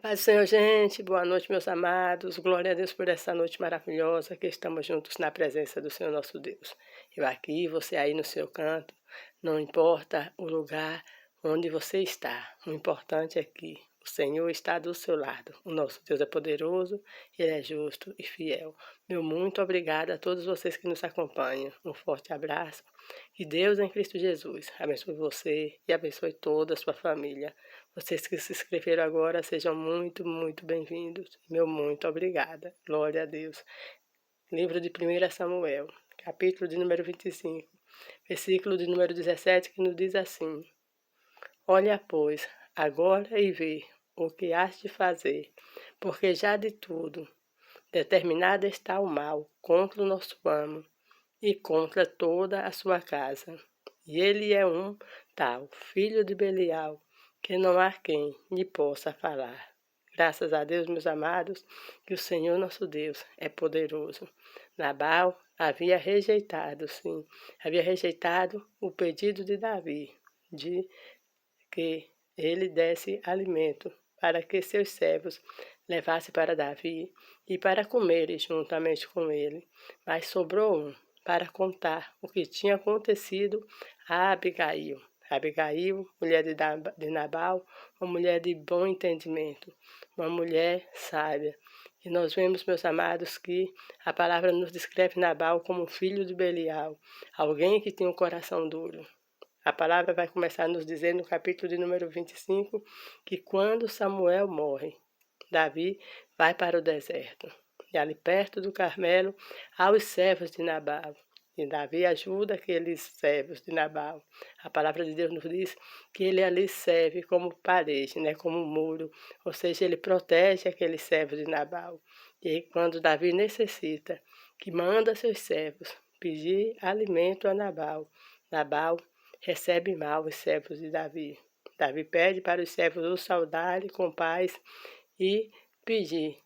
Paz do Senhor, gente. Boa noite, meus amados. Glória a Deus por essa noite maravilhosa que estamos juntos na presença do Senhor nosso Deus. Eu aqui, você aí no seu canto. Não importa o lugar onde você está. O importante é que o Senhor está do seu lado. O nosso Deus é poderoso, Ele é justo e fiel. Meu muito obrigada a todos vocês que nos acompanham. Um forte abraço. Que Deus em Cristo Jesus abençoe você e abençoe toda a sua família. Vocês que se inscreveram agora, sejam muito, muito bem-vindos. Meu muito obrigada. Glória a Deus. Livro de 1 Samuel, capítulo de número 25, versículo de número 17, que nos diz assim: Olha, pois, agora e vê o que has de fazer, porque já de tudo determinado está o mal contra o nosso amo e contra toda a sua casa. E ele é um tal, filho de Belial, que não há quem lhe possa falar. Graças a Deus, meus amados, que o Senhor nosso Deus é poderoso. Nabal havia rejeitado, sim, havia rejeitado o pedido de Davi, de que ele desse alimento para que seus servos levassem para Davi e para comerem juntamente com ele. Mas sobrou um para contar o que tinha acontecido a Abigail. Abigail, mulher de Nabal, uma mulher de bom entendimento, uma mulher sábia. E nós vemos, meus amados, que a palavra nos descreve Nabal como filho de Belial, alguém que tinha um coração duro. A palavra vai começar a nos dizer no capítulo de número 25 que quando Samuel morre, Davi vai para o deserto. E ali perto do Carmelo há os servos de Nabal. E Davi ajuda aqueles servos de Nabal. A palavra de Deus nos diz que ele ali serve como parede, né, como muro. Ou seja, ele protege aqueles servos de Nabal. E aí, quando Davi necessita, que manda seus servos pedir alimento a Nabal, Nabal recebe mal os servos de Davi. Davi pede para os servos o saudarem com paz e pedir,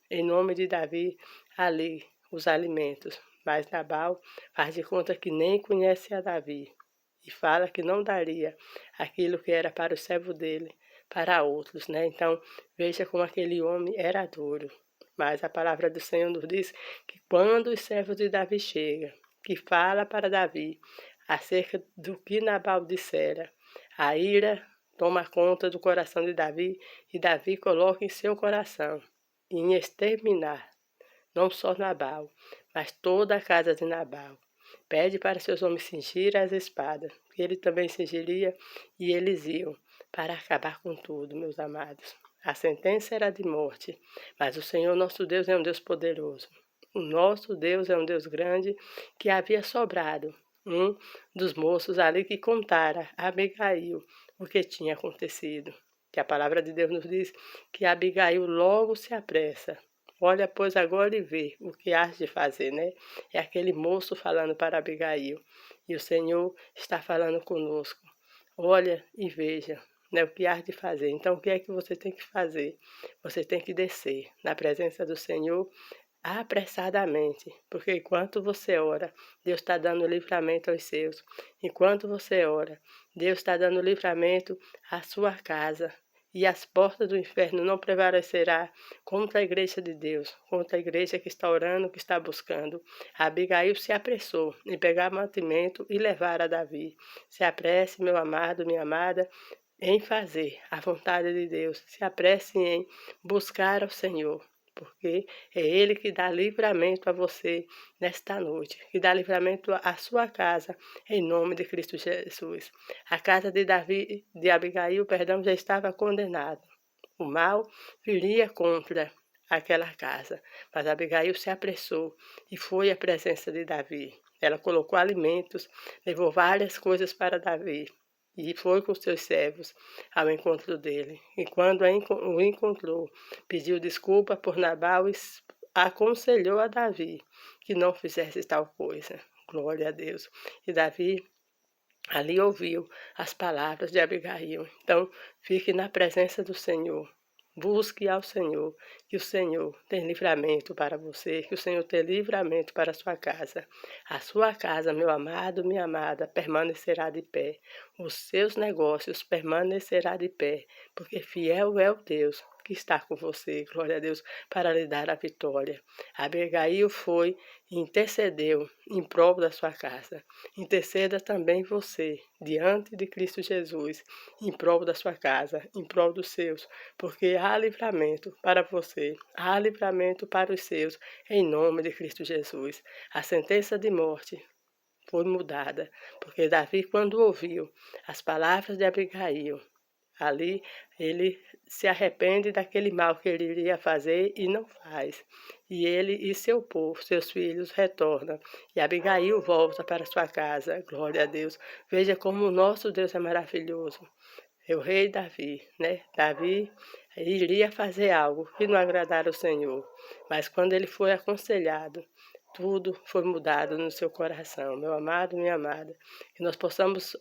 em nome de Davi, ali os alimentos. Mas Nabal faz de conta que nem conhece a Davi e fala que não daria aquilo que era para o servo dele, para outros, né? Então, veja como aquele homem era duro. Mas a palavra do Senhor nos diz que quando os servos de Davi chegam, que fala para Davi acerca do que Nabal dissera, a ira toma conta do coração de Davi e Davi coloca em seu coração em exterminar não só Nabal, mas toda a casa de Nabal. Pede para seus homens cingirem as espadas, que ele também cingiria, e eles iam, para acabar com tudo, meus amados. A sentença era de morte, mas o Senhor nosso Deus é um Deus poderoso. O nosso Deus é um Deus grande, que havia sobrado um dos moços ali que contara a Abigail o que tinha acontecido. Que a palavra de Deus nos diz que Abigail logo se apressa. Olha, pois, agora e vê o que has de fazer, né? É aquele moço falando para Abigail. E o Senhor está falando conosco. Olha e veja, né, o que has de fazer. Então, o que é que você tem que fazer? Você tem que descer na presença do Senhor apressadamente, porque enquanto você ora, Deus está dando livramento aos seus. Enquanto você ora, Deus está dando livramento à sua casa. E as portas do inferno não prevalecerá contra a igreja de Deus, contra a igreja que está orando, que está buscando. A Abigail se apressou em pegar mantimento e levar a Davi. Se apresse, meu amado, minha amada, em fazer a vontade de Deus. Se apresse em buscar ao Senhor, porque é Ele que dá livramento a você nesta noite, que dá livramento à sua casa, em nome de Cristo Jesus. A casa de Davi, de Abigail, perdão, já estava condenada. O mal viria contra aquela casa, mas Abigail se apressou e foi à presença de Davi. Ela colocou alimentos, levou várias coisas para Davi e foi com seus servos ao encontro dele. E quando o encontrou, pediu desculpa por Nabal e aconselhou a Davi que não fizesse tal coisa. Glória a Deus. E Davi ali ouviu as palavras de Abigail. Então, fique na presença do Senhor. Busque ao Senhor, que o Senhor tem livramento para você, que o Senhor tem livramento para a sua casa. A sua casa, meu amado, minha amada, permanecerá de pé. Os seus negócios permanecerá de pé, porque fiel é o Deus que está com você, glória a Deus, para lhe dar a vitória. Abigail foi e intercedeu em prol da sua casa. Interceda também você, diante de Cristo Jesus, em prol da sua casa, em prol dos seus, porque há livramento para você, há livramento para os seus, em nome de Cristo Jesus. A sentença de morte foi mudada, porque Davi, quando ouviu as palavras de Abigail, ali ele se arrepende daquele mal que ele iria fazer e não faz. E ele e seu povo, seus filhos, retornam. E Abigail volta para sua casa. Glória a Deus. Veja como o nosso Deus é maravilhoso. É o rei Davi, né? Davi iria fazer algo que não agradara o Senhor. Mas quando ele foi aconselhado, tudo foi mudado no seu coração. Meu amado, minha amada, que nós possamos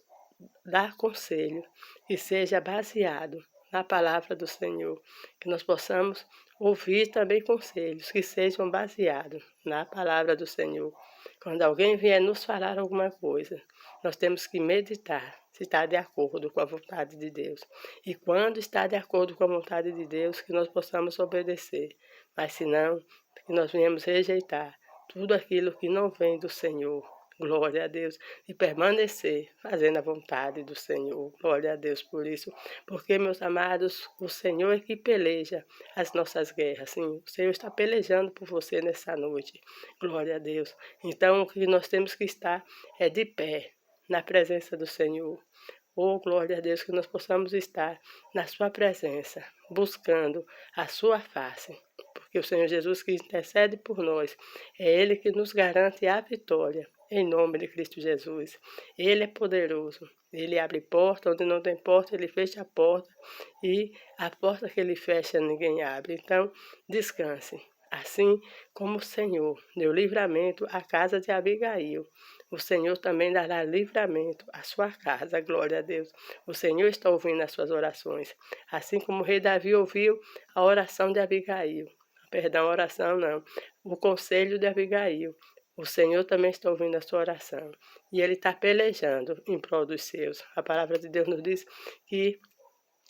dar conselho que seja baseado na palavra do Senhor, que nós possamos ouvir também conselhos que sejam baseados na palavra do Senhor. Quando alguém vier nos falar alguma coisa, nós temos que meditar se está de acordo com a vontade de Deus. E quando está de acordo com a vontade de Deus, que nós possamos obedecer. Mas se não, que nós venhamos rejeitar tudo aquilo que não vem do Senhor. Glória a Deus. E permanecer fazendo a vontade do Senhor. Glória a Deus por isso. Porque, meus amados, o Senhor é que peleja as nossas guerras. Sim, o Senhor está pelejando por você nessa noite. Glória a Deus. Então, o que nós temos que estar é de pé na presença do Senhor. Oh, glória a Deus, que nós possamos estar na sua presença, buscando a sua face. Porque o Senhor Jesus que intercede por nós, é Ele que nos garante a vitória. Em nome de Cristo Jesus. Ele é poderoso. Ele abre porta onde não tem porta, ele fecha a porta. E a porta que ele fecha, ninguém abre. Então, descanse. Assim como o Senhor deu livramento à casa de Abigail, o Senhor também dará livramento à sua casa. Glória a Deus. O Senhor está ouvindo as suas orações. Assim como o rei Davi ouviu a oração de Abigail. Perdão, a oração não. O conselho de Abigail. O Senhor também está ouvindo a sua oração. E Ele está pelejando em prol dos seus. A palavra de Deus nos diz que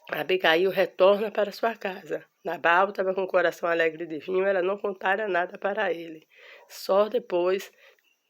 Abigail retorna para sua casa. Nabal estava com o coração alegre de vinho, ela não contara nada para ele. Só depois,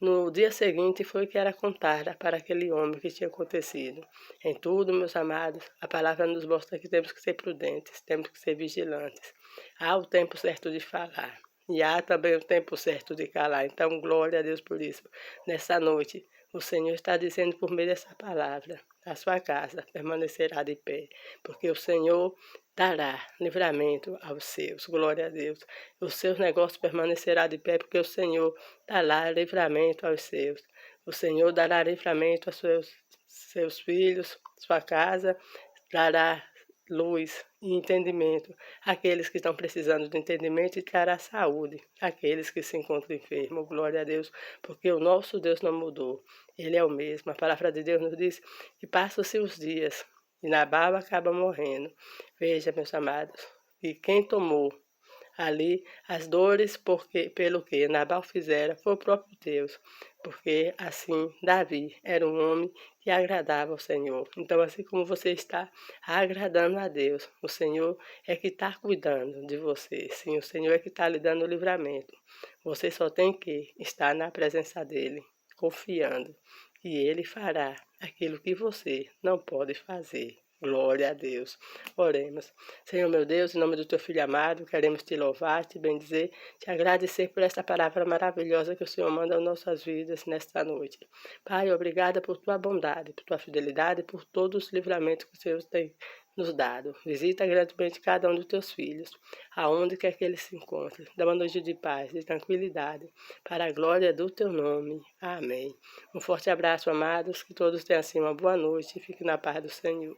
no dia seguinte, foi que ela contara para aquele homem o que tinha acontecido. Em tudo, meus amados, a palavra nos mostra que temos que ser prudentes, temos que ser vigilantes. Há o tempo certo de falar. E há também o tempo certo de calar. Então, glória a Deus por isso. Nessa noite, o Senhor está dizendo por meio dessa palavra, a sua casa permanecerá de pé, porque o Senhor dará livramento aos seus. Glória a Deus. Os seus negócios permanecerá de pé, porque o Senhor dará livramento aos seus. O Senhor dará livramento aos seus filhos, sua casa, dará luz e entendimento àqueles que estão precisando de entendimento e trará saúde àqueles que se encontram enfermos. Glória a Deus, porque o nosso Deus não mudou. Ele é o mesmo. A palavra de Deus nos diz que passam-se os dias e Nabal acaba morrendo. Veja, meus amados, que quem tomou ali as dores pelo que Nabal fizera foi o próprio Deus, porque assim Davi era um homem que agradava ao Senhor. Então, assim como você está agradando a Deus, o Senhor é que está cuidando de você. Sim, o Senhor é que está lhe dando o livramento. Você só tem que estar na presença dEle, confiando, e Ele fará aquilo que você não pode fazer. Glória a Deus. Oremos. Senhor meu Deus, em nome do teu Filho amado, queremos te louvar, te bendizer, te agradecer por esta palavra maravilhosa que o Senhor manda às nossas vidas nesta noite. Pai, obrigada por tua bondade, por tua fidelidade, por todos os livramentos que o Senhor tem nos dado. Visita grandemente cada um dos teus filhos, aonde quer que eles se encontrem. Dá uma noite de paz, de tranquilidade, para a glória do teu nome. Amém. Um forte abraço, amados, que todos tenham assim uma boa noite e fiquem na paz do Senhor.